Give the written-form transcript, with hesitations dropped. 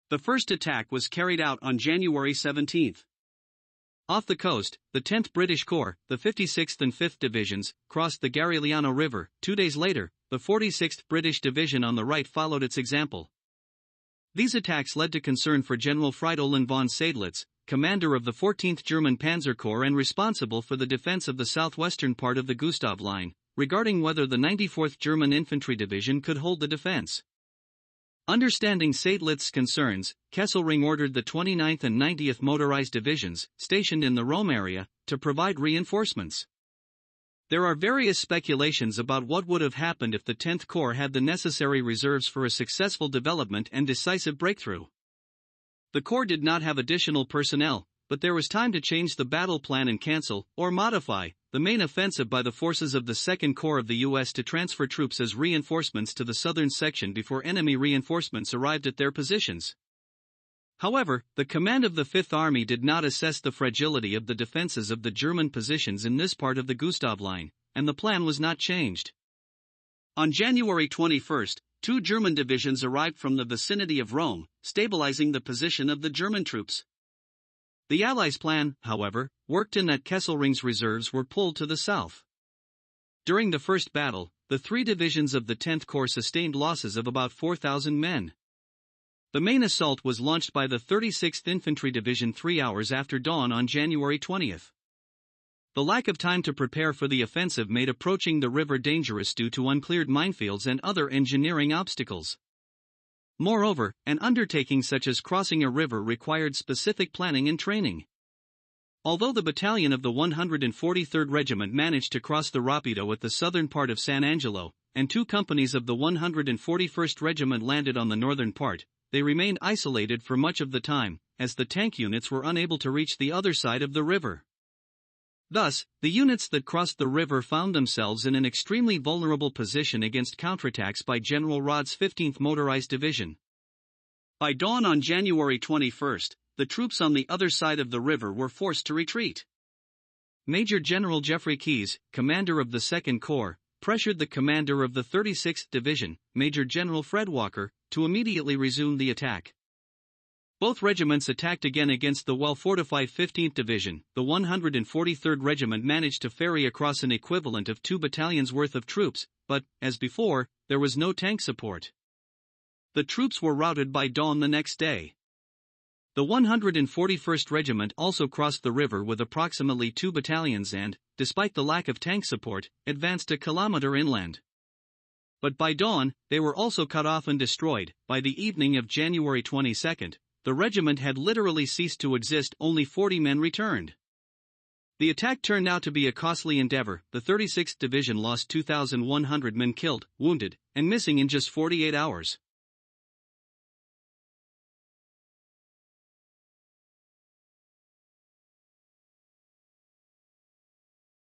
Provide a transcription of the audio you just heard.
The first attack was carried out on January 17. Off the coast, the 10th British Corps, the 56th and 5th Divisions, crossed the Garigliano River. 2 days later, the 46th British Division on the right followed its example. These attacks led to concern for General Fridolin von Seydlitz, commander of the 14th German Panzer Corps and responsible for the defense of the southwestern part of the Gustav Line, regarding whether the 94th German Infantry Division could hold the defense. Understanding Seydlitz's concerns, Kesselring ordered the 29th and 90th Motorized Divisions, stationed in the Rome area, to provide reinforcements. There are various speculations about what would have happened if the 10th Corps had the necessary reserves for a successful development and decisive breakthrough. The Corps did not have additional personnel, but there was time to change the battle plan and cancel, or modify, the main offensive by the forces of the 2nd Corps of the U.S. to transfer troops as reinforcements to the southern section before enemy reinforcements arrived at their positions. However, the command of the 5th Army did not assess the fragility of the defenses of the German positions in this part of the Gustav Line, and the plan was not changed. On January 21, 2 German divisions arrived from the vicinity of Rome, stabilizing the position of the German troops. The Allies' plan, however, worked in that Kesselring's reserves were pulled to the south. During the first battle, the 3 divisions of the 10th Corps sustained losses of about 4,000 men. The main assault was launched by the 36th Infantry Division 3 hours after dawn on January 20. The lack of time to prepare for the offensive made approaching the river dangerous due to uncleared minefields and other engineering obstacles. Moreover, an undertaking such as crossing a river required specific planning and training. Although the battalion of the 143rd Regiment managed to cross the Rapido at the southern part of San Angelo, and 2 companies of the 141st Regiment landed on the northern part, they remained isolated for much of the time, as the tank units were unable to reach the other side of the river. Thus, the units that crossed the river found themselves in an extremely vulnerable position against counterattacks by General Rod's 15th Motorized Division. By dawn on January 21, the troops on the other side of the river were forced to retreat. Major General Geoffrey Keyes, commander of the 2nd Corps, pressured the commander of the 36th Division, Major General Fred Walker, to immediately resume the attack. Both regiments attacked again against the well-fortified 15th Division. The 143rd Regiment managed to ferry across an equivalent of 2 battalions' worth of troops, but, as before, there was no tank support. The troops were routed by dawn the next day. The 141st Regiment also crossed the river with approximately 2 battalions and, despite the lack of tank support, advanced a kilometer inland. But by dawn, they were also cut off and destroyed. By the evening of January 22, the regiment had literally ceased to exist. Only 40 men returned. The attack turned out to be a costly endeavor. The 36th Division lost 2,100 men killed, wounded, and missing in just 48 hours.